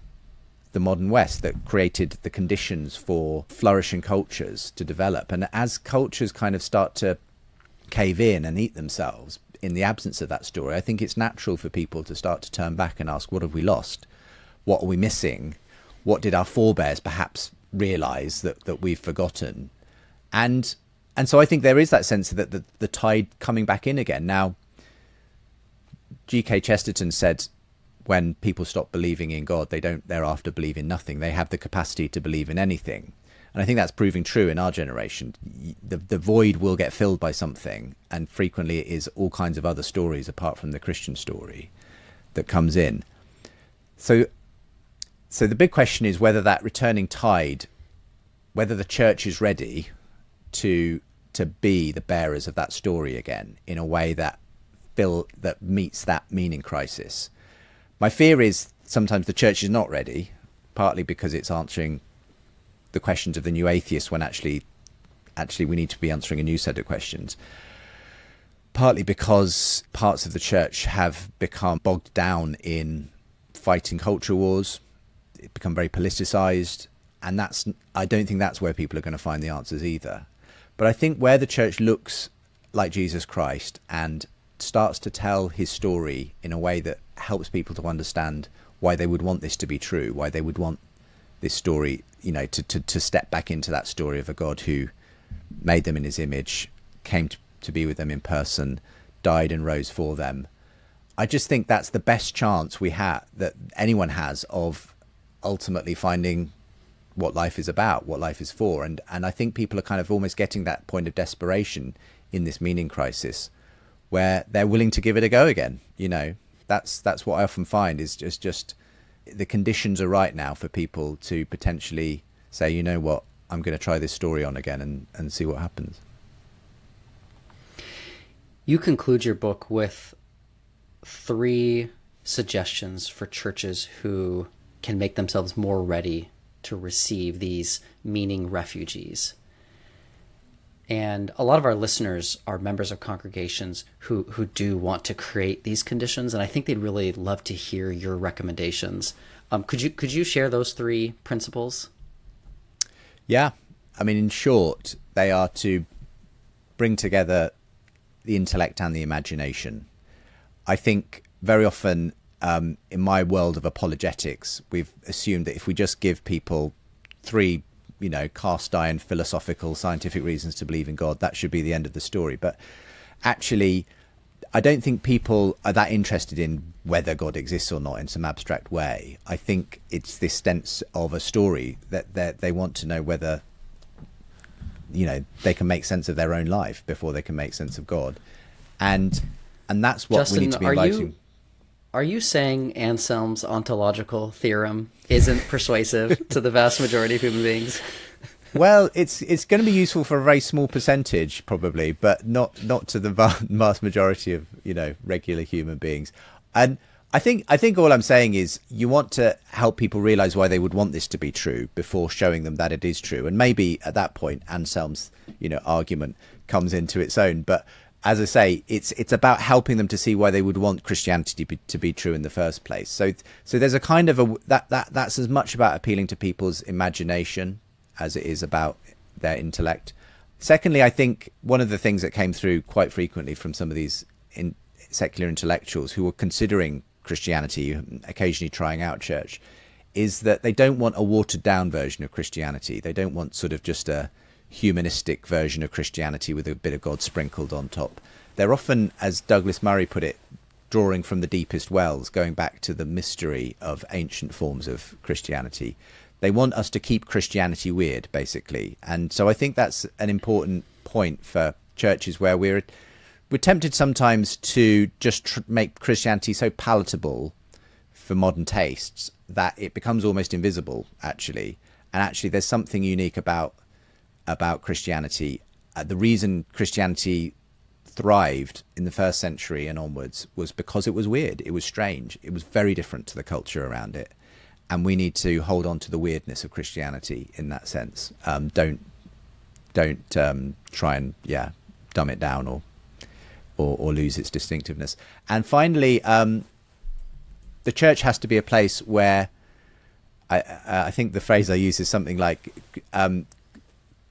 the modern West, that created the conditions for flourishing cultures to develop. And as cultures kind of start to cave in and eat themselves in the absence of that story, I think it's natural for people to start to turn back and ask, what have we lost? What are we missing? What did our forebears perhaps realize that we've forgotten? And so I think there is that sense that the tide coming back in again. Now, G.K. Chesterton said, when people stop believing in God, they don't thereafter believe in nothing. They have the capacity to believe in anything. And I think that's proving true in our generation. The void will get filled by something, and frequently it is all kinds of other stories apart from the Christian story that comes in. So the big question is whether that returning tide, whether the church is ready to be the bearers of that story again in a way that meets that meaning crisis. My fear is sometimes the church is not ready, partly because it's answering the questions of the new atheist when actually we need to be answering a new set of questions. Partly because parts of the church have become bogged down in fighting culture wars, it's become very politicized, and I don't think that's where people are going to find the answers either. But I think where the church looks like Jesus Christ and starts to tell his story in a way that helps people to understand why they would want this to be true, why they would want this story, to step back into that story of a God who made them in his image, came to be with them in person, died and rose for them. I just think that's the best chance that anyone has of ultimately finding what life is about, what life is for. And I think people are kind of almost getting that point of desperation in this meaning crisis where they're willing to give it a go again. That's what I often find is just the conditions are right now for people to potentially say, you know what, I'm going to try this story on again and see what happens. You conclude your book with 3 suggestions for churches who can make themselves more ready to receive these meaning refugees. And a lot of our listeners are members of congregations who do want to create these conditions, and I think they'd really love to hear your recommendations. Could you share those 3 principles? Yeah. I mean, in short, they are to bring together the intellect and the imagination. I think very often in my world of apologetics, we've assumed that if we just give people 3, cast iron philosophical scientific reasons to believe in God, that should be the end of the story. But actually, I don't think people are that interested in whether God exists or not in some abstract way. I think it's this sense of a story that they want to know whether, they can make sense of their own life before they can make sense of God. And that's what Justin, we need to be inviting. Are you saying Anselm's ontological theorem isn't persuasive to the vast majority of human beings? Well, it's going to be useful for a very small percentage, probably, but not to the vast majority of regular human beings. And I think all I'm saying is you want to help people realize why they would want this to be true before showing them that it is true. And maybe at that point, Anselm's argument comes into its own. But as I say, it's about helping them to see why they would want Christianity to be true in the first place. So there's a kind of that's as much about appealing to people's imagination as it is about their intellect. Secondly, I think one of the things that came through quite frequently from some of these secular intellectuals who were considering Christianity, occasionally trying out church, is that they don't want a watered down version of Christianity. They don't want sort of just a humanistic version of Christianity with a bit of God sprinkled on top. They're often, as Douglas Murray put it, drawing from the deepest wells, going back to the mystery of ancient forms of Christianity. They want us to keep Christianity weird, basically. And so I think that's an important point for churches where we're tempted sometimes to just make Christianity so palatable for modern tastes that it becomes almost invisible, actually. And actually, there's something unique about Christianity. The reason Christianity thrived in the 1st century and onwards was because it was weird. It was strange. It was very different to the culture around it. And we need to hold on to the weirdness of Christianity in that sense. Don't try and dumb it down or lose its distinctiveness. And finally, the church has to be a place where I think the phrase I use is something like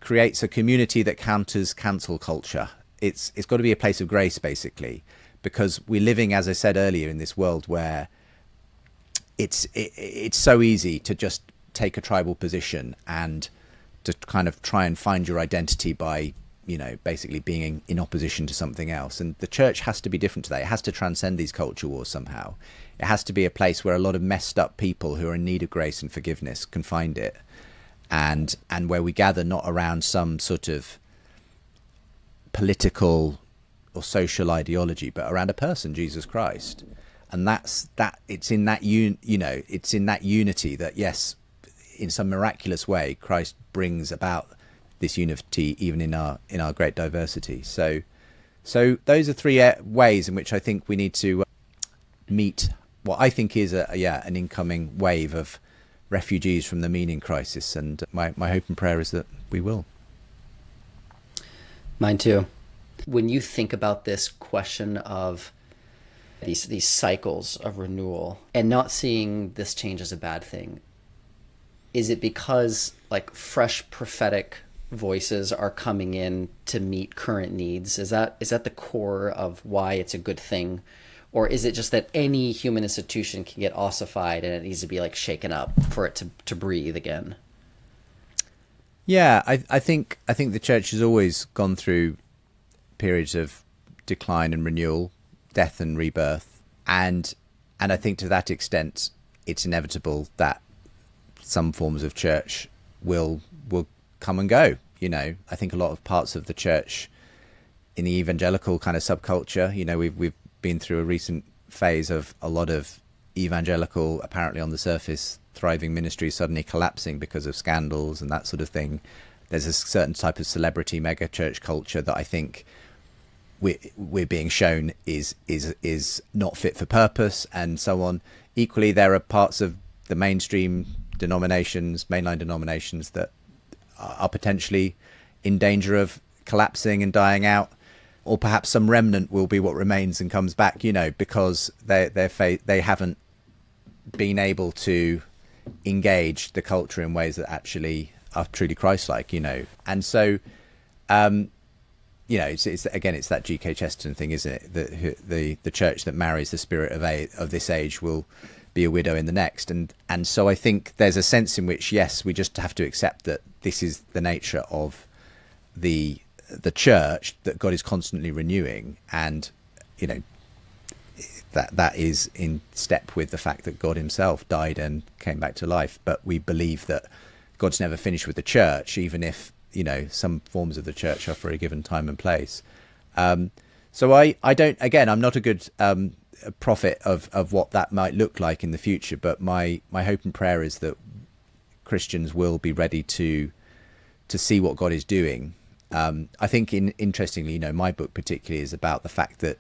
creates a community that counters cancel culture. It's got to be a place of grace, basically, because we're living, as I said earlier, in this world where it's so easy to just take a tribal position and to kind of try and find your identity by, basically being in opposition to something else. And the church has to be different to that. It has to transcend these culture wars somehow. It has to be a place where a lot of messed up people who are in need of grace and forgiveness can find it. and where we gather not around some sort of political or social ideology, but around a person, Jesus Christ. And it's in that it's in that unity that, yes, in some miraculous way, Christ brings about this unity even in our great diversity. So those are three ways in which I think we need to meet what I think is an incoming wave of refugees from the meaning crisis, and my hope and prayer is that we will. Mine too. When you think about this question of these cycles of renewal and not seeing this change as a bad thing, is it because like fresh prophetic voices are coming in to meet current needs? Is that the core of why it's a good thing? Or is it just that any human institution can get ossified and it needs to be like shaken up for it to breathe again? Yeah, I think the church has always gone through periods of decline and renewal, death and rebirth, and I think to that extent it's inevitable that some forms of church will come and go. I think a lot of parts of the church in the evangelical kind of subculture, we've been through a recent phase of a lot of evangelical, apparently on the surface, thriving ministries suddenly collapsing because of scandals and that sort of thing. There's a certain type of celebrity mega church culture that I think we're being shown is not fit for purpose, and so on. Equally, there are parts of the mainline denominations that are potentially in danger of collapsing and dying out, or perhaps some remnant will be what remains and comes back, because they haven't been able to engage the culture in ways that actually are truly Christ-like, and so it's that G.K. Chesterton thing, isn't it? The church that marries the spirit of this age will be a widow in the next, and so I think there's a sense in which, yes, we just have to accept that this is the nature of the church, that God is constantly renewing, and that is in step with the fact that God himself died and came back to life. But we believe that God's never finished with the church, even if some forms of the church are for a given time and place. So I don't, again, I'm not a good prophet of what that might look like in the future, but my hope and prayer is that Christians will be ready to see what God is doing. I think interestingly, my book particularly is about the fact that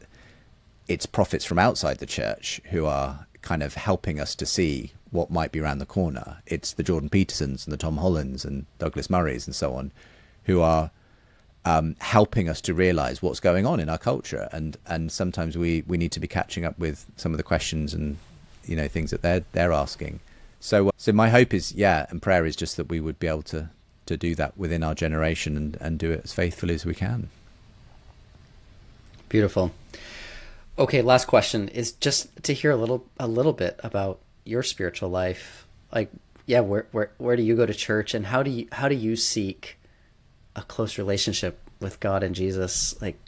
it's prophets from outside the church who are kind of helping us to see what might be around the corner. It's the Jordan Petersons and the Tom Hollands and Douglas Murrays and so on who are helping us to realize what's going on in our culture, and sometimes we need to be catching up with some of the questions and things that they're asking. So my hope is, and prayer is just that we would be able to do that within our generation and do it as faithfully as we can. Beautiful. Okay, last question is just to hear a little bit about your spiritual life. Like, where do you go to church, and how do you seek a close relationship with God and Jesus? Like,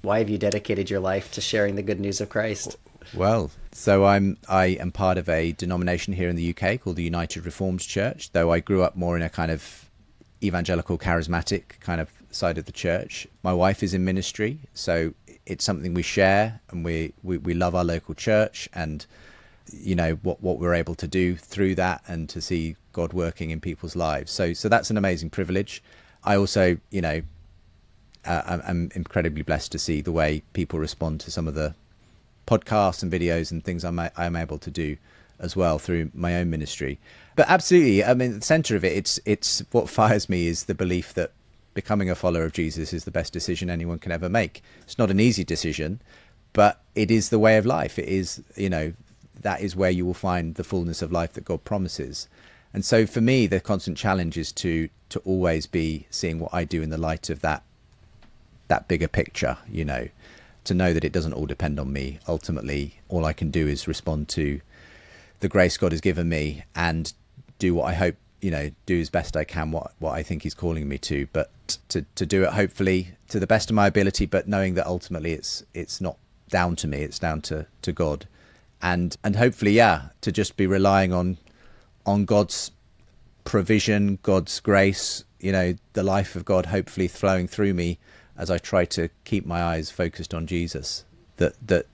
why have you dedicated your life to sharing the good news of Christ? Well, so I am part of a denomination here in the UK called the United Reformed Church, though I grew up more in a kind of evangelical charismatic kind of side of the church. My wife is in ministry, so it's something we share, and we love our local church, and what we're able to do through that, and to see God working in people's lives. So that's an amazing privilege. I also, I'm incredibly blessed to see the way people respond to some of the podcasts and videos and things I'm able to do as well through my own ministry. But absolutely, I mean, at the center of it, it's what fires me is the belief that becoming a follower of Jesus is the best decision anyone can ever make. It's not an easy decision, but it is the way of life. It is, that is where you will find the fullness of life that God promises. And so for me, the constant challenge is to always be seeing what I do in the light of that bigger picture, to know that it doesn't all depend on me. Ultimately, all I can do is respond to the grace God has given me and do what I hope, do as best I can what I think he's calling me to, but to do it hopefully to the best of my ability, but knowing that ultimately it's not down to me, it's down to God. And hopefully, to just be relying on God's provision, God's grace, the life of God hopefully flowing through me as I try to keep my eyes focused on Jesus, that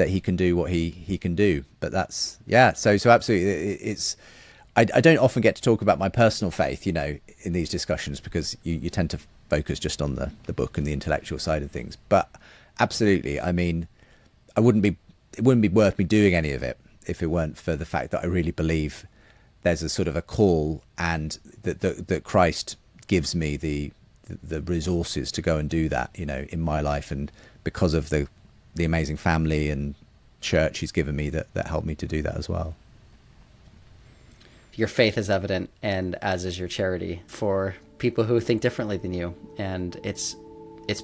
he can do what he can do. But that's, so absolutely, I don't often get to talk about my personal faith, in these discussions, because you tend to focus just on the book and the intellectual side of things. But absolutely, I mean, it wouldn't be worth me doing any of it if it weren't for the fact that I really believe there's a sort of a call, and that Christ gives me the resources to go and do that, in my life, and because of the amazing family and church he's given me that helped me to do that as well. Your faith is evident, and as is your charity for people who think differently than you. And it's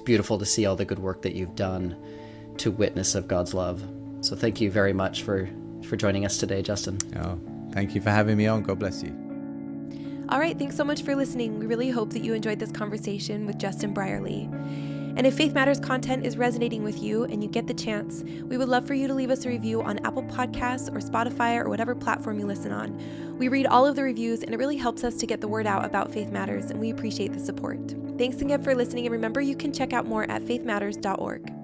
beautiful to see all the good work that you've done to witness of God's love. So thank you very much for joining us today, Justin. Oh, thank you for having me on. God bless you. All right, thanks so much for listening. We really hope that you enjoyed this conversation with Justin Brierley. And if Faith Matters content is resonating with you and you get the chance, we would love for you to leave us a review on Apple Podcasts or Spotify or whatever platform you listen on. We read all of the reviews, and it really helps us to get the word out about Faith Matters, and we appreciate the support. Thanks again for listening, and remember, you can check out more at faithmatters.org.